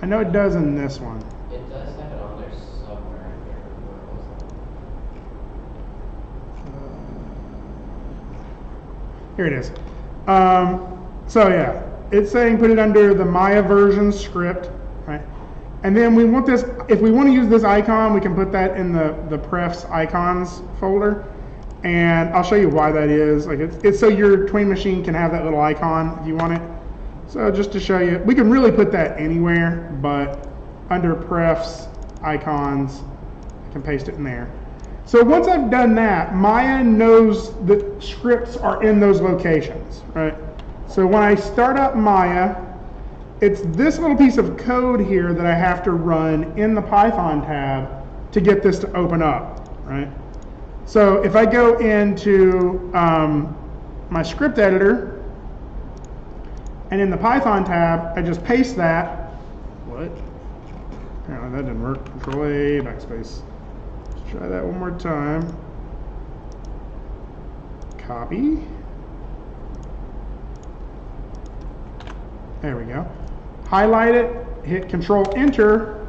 I know it does in this one. It does have it on there somewhere in here. Here it is. So yeah, it's saying put it under the Maya version script, right? And then we want this, if we want to use this icon, we can put that in the prefs icons folder. And I'll show you why that is. Like it's so your Tween Machine can have that little icon if you want it. So just to show you, we can really put that anywhere, but under prefs, icons, I can paste it in there. So once I've done that, Maya knows that scripts are in those locations, right? So when I start up Maya, it's this little piece of code here that I have to run in the Python tab to get this to open up, right? So if I go into my script editor, and in the Python tab, I just paste that. What? Apparently that didn't work. Control A, backspace. Let's try that one more time. Copy. There we go. Highlight it, hit Control Enter,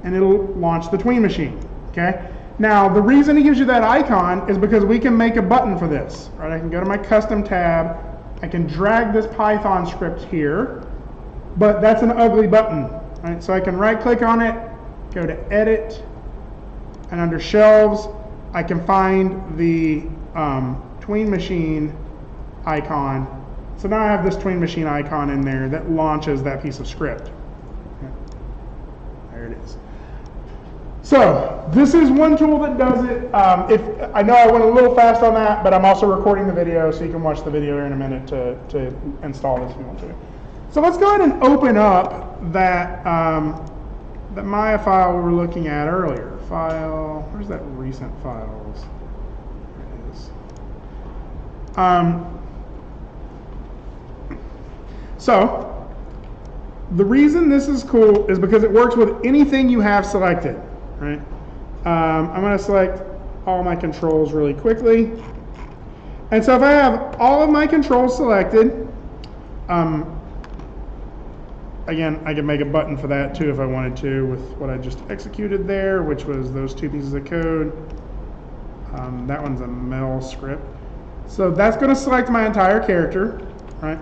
and it'll launch the Tween Machine. Okay? Now, the reason it gives you that icon is because we can make a button for this. Right? I can go to my custom tab. I can drag this Python script here, but that's an ugly button. Right? So I can right click on it, go to Edit, and under Shelves, I can find the Tween Machine icon. So now I have this Tween Machine icon in there that launches that piece of script. Okay. There it is. So this is one tool that does it. If I know I went a little fast on that, but I'm also recording the video, so you can watch the video in a minute to install this if you want to. So let's go ahead and open up that that Maya file we were looking at earlier. File, where's that recent files? There it is. So the reason this is cool is because it works with anything you have selected. Right? I'm going to select all my controls really quickly. And so if I have all of my controls selected, again, I can make a button for that too if I wanted to with what I just executed there, which was those two pieces of code. That one's a Mel script. So that's going to select my entire character, right?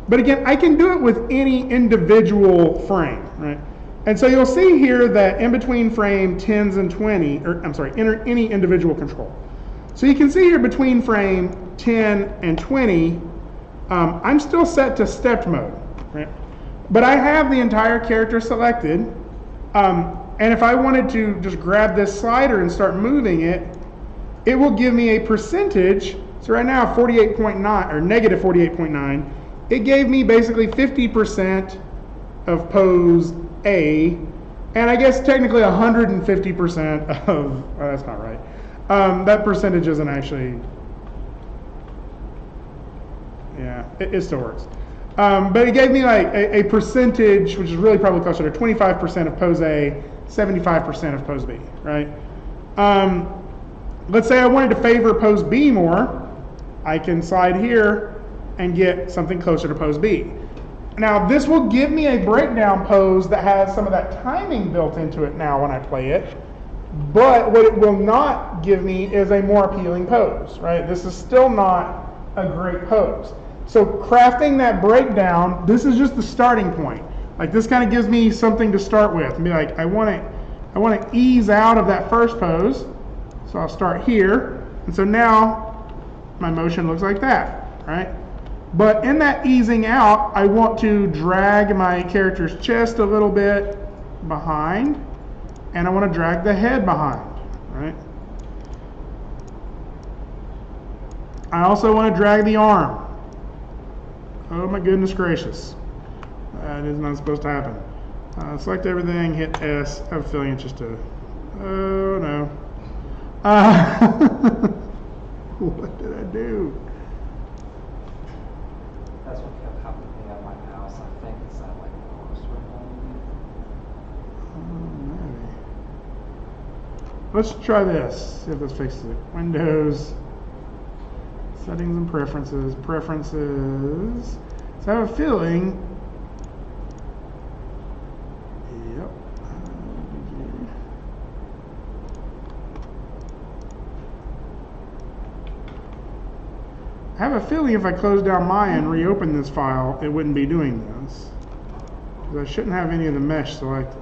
But again, I can do it with any individual frame, right? And so you'll see here that in between frame 10s and 20, or I'm sorry, enter any individual control. So you can see here between frame 10 and 20, I'm still set to stepped mode, right? But I have the entire character selected, and if I wanted to just grab this slider and start moving it, it will give me a percentage. So right now, 48.9 or negative 48.9. It gave me basically 50% of pose A, and I guess technically 150% of. Oh, that's not right. That percentage isn't actually. Yeah, it still works. But it gave me like a percentage, which is really probably closer to 25% of pose A, 75% of pose B, right? Let's say I wanted to favor pose B more. I can slide here and get something closer to pose B. Now this will give me a breakdown pose that has some of that timing built into it now when I play it, but what it will not give me is a more appealing pose, right? This is still not a great pose. So crafting that breakdown, this is just the starting point. Like this kind of gives me something to start with and be like, I want to ease out of that first pose. So I'll start here. And so now my motion looks like that, right? But in that easing out, I want to drag my character's chest a little bit behind, and I want to drag the head behind, right? I also want to drag the arm. Oh my goodness gracious. That is not supposed to happen. Select everything, hit S. I have a feeling it's just a, oh no. What did I do? That's what kept happening at my house. I think it's that like crossword Maybe. Let's try this. See if this fixes it. Windows, settings and preferences. Preferences. So I have a feeling. Yep. I have a feeling if I close down Maya and reopen this file, it wouldn't be doing this. Because I shouldn't have any of the mesh selected.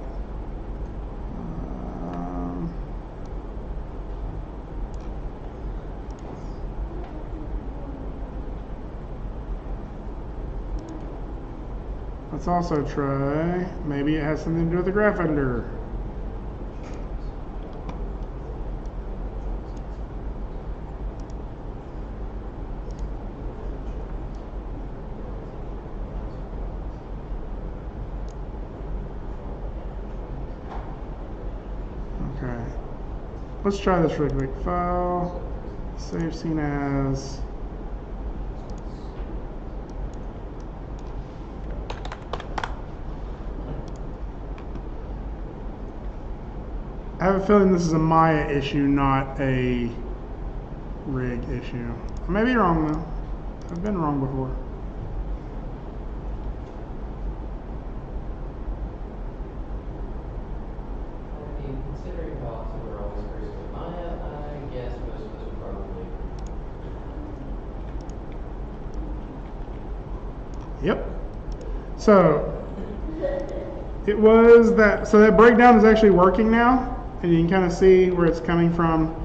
Let's also try, maybe it has something to do with the graph editor. Okay, let's try this real quick. File, save scene as. I have a feeling this is a Maya issue, not a rig issue. I may be wrong though. I've been wrong before. Considering how often we're always cursed with Maya, I guess most of us would probably. Yep. So it was that. So that breakdown is actually working now, and you can kind of see where it's coming from.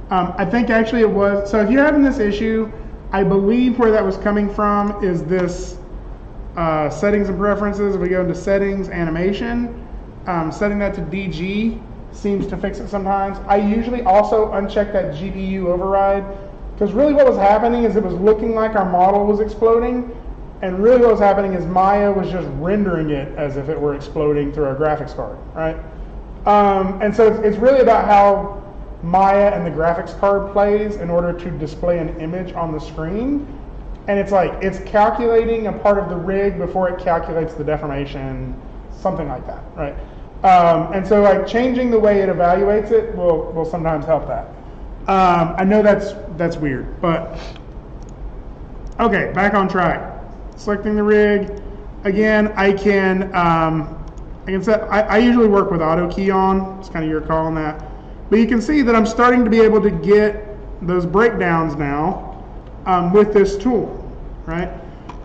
I think actually it was. So if you're having this issue, I believe where that was coming from is this settings and preferences. If we go into settings, animation, setting that to DG seems to fix it sometimes. I usually also uncheck that GPU override, because really what was happening is it was looking like our model was exploding, and really what was happening is Maya was just rendering it as if it were exploding through our graphics card, right? And so it's really about how Maya and the graphics card plays in order to display an image on the screen. And it's like, it's calculating a part of the rig before it calculates the deformation, something like that, right? And so like changing the way it evaluates it will sometimes help that. I know that's weird, but okay, back on track. Selecting the rig. Again, I can set, I usually work with auto key on. It's kind of your call on that. But you can see that I'm starting to be able to get those breakdowns now with this tool, right?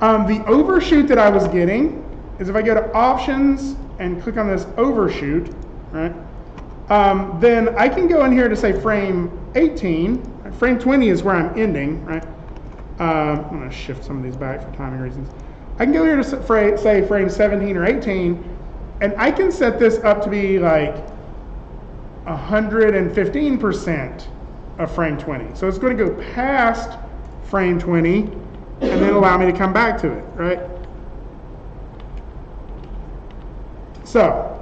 The overshoot that I was getting is if I go to options and click on this overshoot, right? Then I can go in here to say frame 18. Frame 20 is where I'm ending, right? I'm going to shift some of these back for timing reasons. I can go here to say frame 17 or 18, and I can set this up to be like 115% of frame 20. So it's going to go past frame 20 and then allow me to come back to it, right? So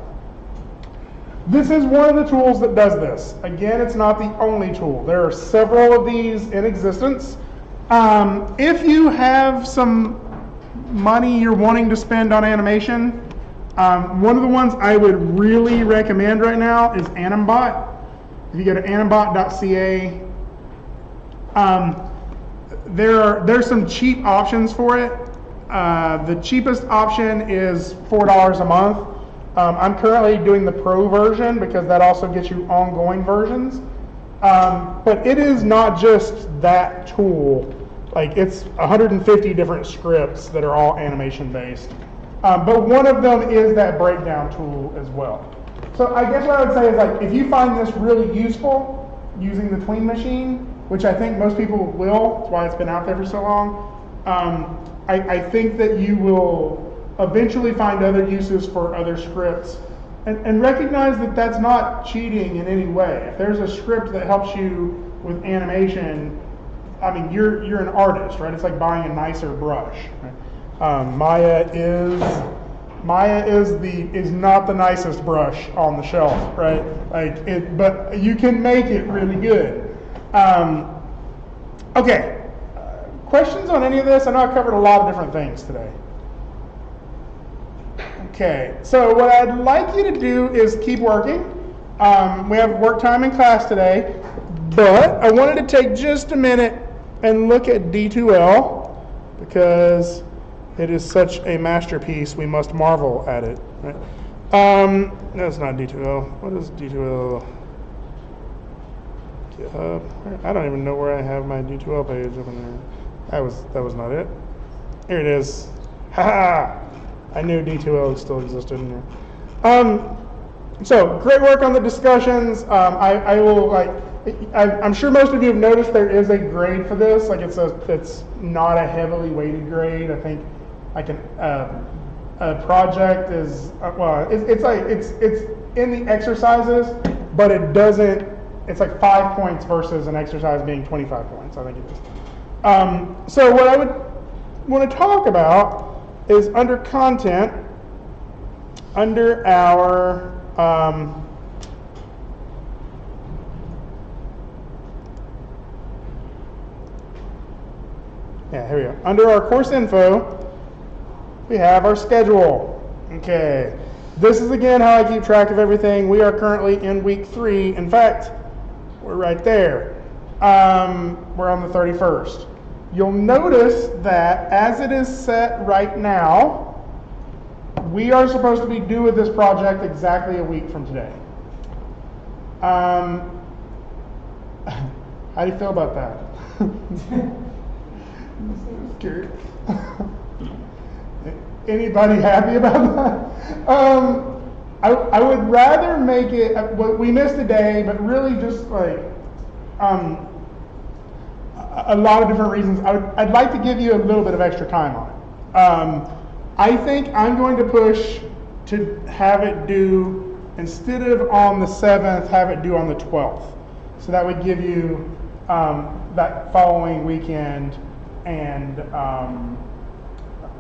this is one of the tools that does this. Again, it's not the only tool. There are several of these in existence. If you have some money you're wanting to spend on animation, one of the ones I would really recommend right now is Animbot. If you go to animbot.ca, there's some cheap options for it. The cheapest option is $4 a month. I'm currently doing the pro version because that also gets you ongoing versions. But it is not just that tool. Like, it's 150 different scripts that are all animation based. But one of them is that breakdown tool as well. So I guess what I would say is, like, if you find this really useful using the Tween machine, which I think most people will, that's why it's been out there for so long, I think that you will eventually find other uses for other scripts. And recognize that that's not cheating in any way. If there's a script that helps you with animation, I mean, you're an artist, right? It's like buying a nicer brush. Right? Maya is not the nicest brush on the shelf, right? But you can make it really good. Okay, questions on any of this? I know I covered a lot of different things today. Okay, so what I'd like you to do is keep working. We have work time in class today, but I wanted to take just a minute and look at D2L because it is such a masterpiece. We must marvel at it. Right? That's not D2L. What is D2L? GitHub. I don't even know where I have my D2L page up in there. That was not it. Here it is. Ha! I knew D2L still existed in there. So great work on the discussions. I will I'm sure most of you have noticed there is a grade for this. Like it's not a heavily weighted grade. I think a project is it's in the exercises, but it doesn't. It's like 5 points versus an exercise being 25 points. I think it is. So what I would want to talk about is under content, under our here we go. Under our course info, we have our schedule. Okay, this is again how I keep track of everything. We are currently in week 3. In fact, we're right there. We're on the 31st. You'll notice that as it is set right now, we are supposed to be due with this project exactly a week from today. How do you feel about that? Anybody happy about that? I would rather make it, we missed a day, but really just like, a lot of different reasons. I'd like to give you a little bit of extra time on it. I think I'm going to push to have it due, instead of on the 7th, have it due on the 12th. So that would give you that following weekend and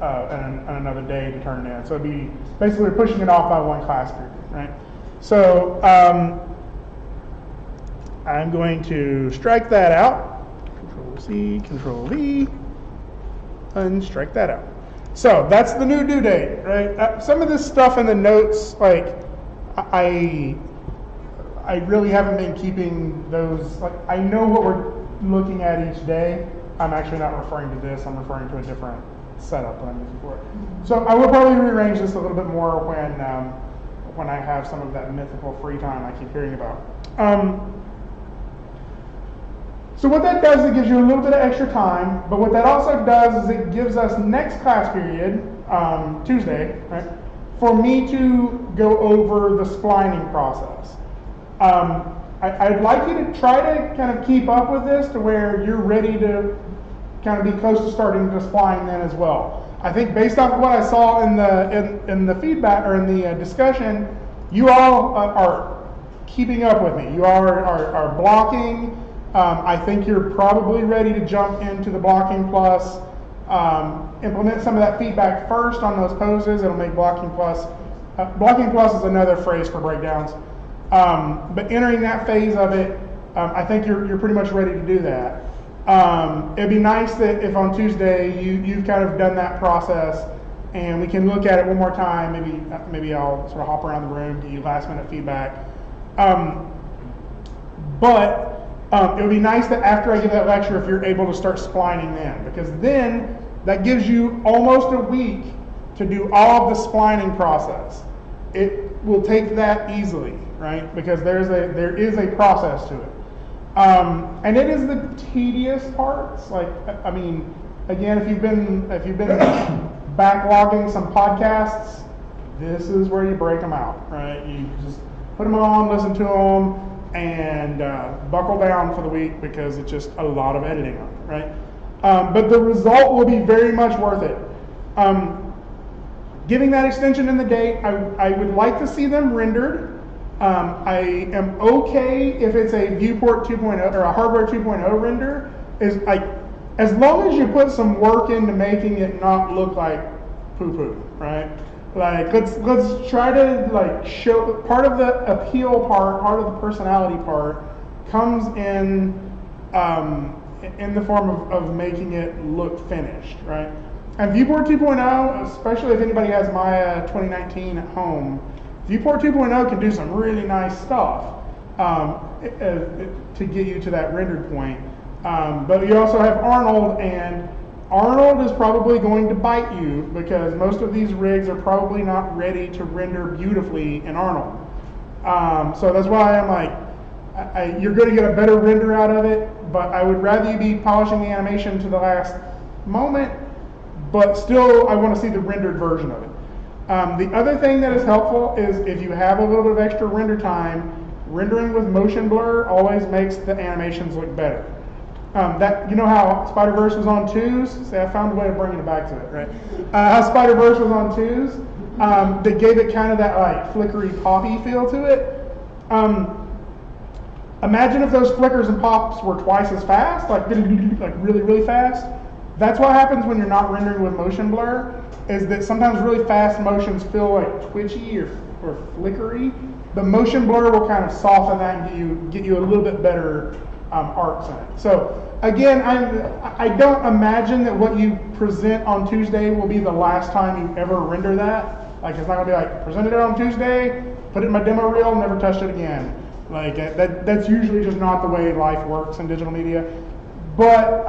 another day to turn it in. So it'd be basically we're pushing it off by one class period, right? So I'm going to strike that out. Control-C, Control-V, and strike that out. So that's the new due date, right? Some of this stuff in the notes, like I I really haven't been keeping those, like, I know what we're looking at each day. I'm actually not referring to this, I'm referring to a different setup that I'm using for it. So I will probably rearrange this a little bit more when I have some of that mythical free time I keep hearing about. So what that does, it gives you a little bit of extra time, but what that also does is it gives us next class period, Tuesday, right, for me to go over the splining process. I'd like you to try to kind of keep up with this to where you're ready to kind of be close to starting to spline then as well. I think based off of what I saw in the feedback or in the discussion, you all are keeping up with me. You are blocking. I think you're probably ready to jump into the blocking plus, implement some of that feedback first on those poses. It'll make blocking plus. Blocking plus is another phrase for breakdowns. But entering that phase of it, I think you're pretty much ready to do that. It'd be nice that if on Tuesday you've kind of done that process and we can look at it one more time. Maybe I'll sort of hop around the room, give you last minute feedback. But it would be nice that after I give that lecture, if you're able to start splining then, because then that gives you almost a week to do all of the splining process. It will take that easily, right? Because there is a process to it. And it is the tedious parts. Like, I mean, again, if you've been backlogging some podcasts, this is where you break them out, right? You just put them on, listen to them, and buckle down for the week because it's just a lot of editing on it, right? But the result will be very much worth it. Giving that extension in the date, I would like to see them rendered. I am okay if it's a viewport 2.0 or a hardware 2.0 render, is like, as long as you put some work into making it not look like poo-poo, right? Like, let's try to like show part of the appeal part of the personality part comes in the form of making it look finished, right? And Viewport 2.0, especially if anybody has Maya 2019 at home, Viewport 2.0 can do some really nice stuff to get you to that rendered point. But you also have Arnold, and Arnold is probably going to bite you because most of these rigs are probably not ready to render beautifully in Arnold. So that's why I'm like, you're going to get a better render out of it, but I would rather you be polishing the animation to the last moment, but still I want to see the rendered version of it. The other thing that is helpful is if you have a little bit of extra render time, rendering with motion blur always makes the animations look better. That, you know how Spider-Verse was on 2s? See, I found a way of bringing it back to it, right? How Spider-Verse was on 2s, they gave it kind of that like flickery poppy feel to it. Imagine if those flickers and pops were twice as fast, like really, really fast. That's what happens when you're not rendering with motion blur, is that sometimes really fast motions feel like twitchy or flickery. The motion blur will kind of soften that and get you a little bit better arcs in it. So again, I don't imagine that what you present on Tuesday will be the last time you ever render that. Like, it's not gonna be like, presented it on Tuesday, put it in my demo reel, never touched it again. Like, that's usually just not the way life works in digital media. But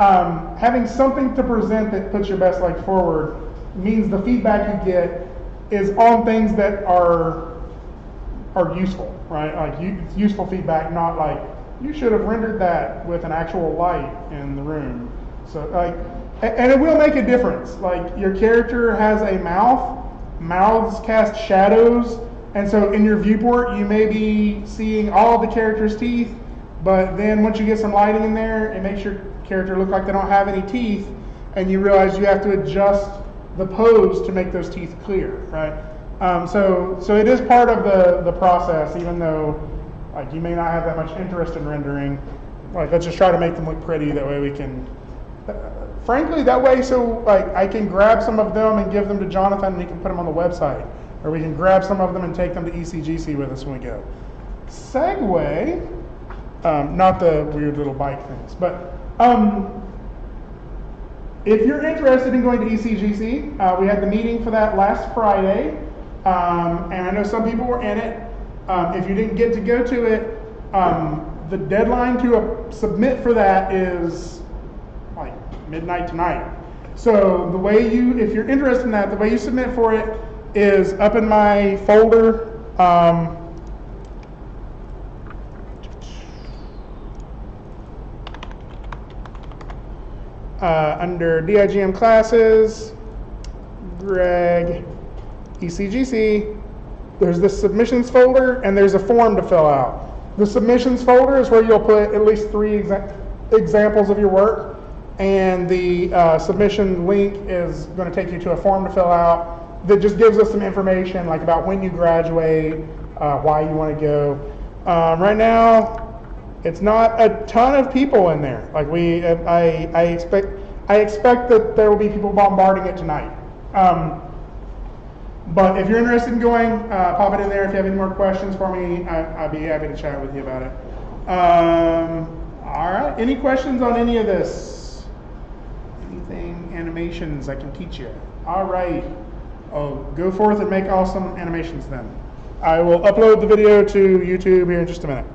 having something to present that puts your best leg forward means the feedback you get is on things that are useful, right? Like, it's useful feedback, not like, you should have rendered that with an actual light in the room. So, like, and it will make a difference. Like, your character has a mouth, mouths cast shadows, and so in your viewport, you may be seeing all of the character's teeth, but then once you get some lighting in there, it makes your character look like they don't have any teeth, and you realize you have to adjust the pose to make those teeth clear, right? So it is part of the process, even though like you may not have that much interest in rendering. Like, let's just try to make them look pretty. That way we can, frankly, that way so like I can grab some of them and give them to Jonathan, and he can put them on the website, or we can grab some of them and take them to ECGC with us when we go. Segue, not the weird little bike things, but if you're interested in going to ECGC, we had the meeting for that last Friday, and I know some people were in it. If you didn't get to go to it, The deadline to submit for that is like midnight tonight. So the way if you're interested in that, the way you submit for it is up in my folder. Under DIGM classes, Greg, ECGC, there's the submissions folder and there's a form to fill out. The submissions folder is where you'll put at least 3 examples of your work, and the submission link is going to take you to a form to fill out that just gives us some information like about when you graduate, why you want to go. Right now, it's not a ton of people in there. Like I expect that there will be people bombarding it tonight. But if you're interested in going, pop it in there. If you have any more questions for me, I'd be happy to chat with you about it. All right, any questions on any of this? Anything animations I can teach you? All right, go forth and make awesome animations then. I will upload the video to YouTube here in just a minute.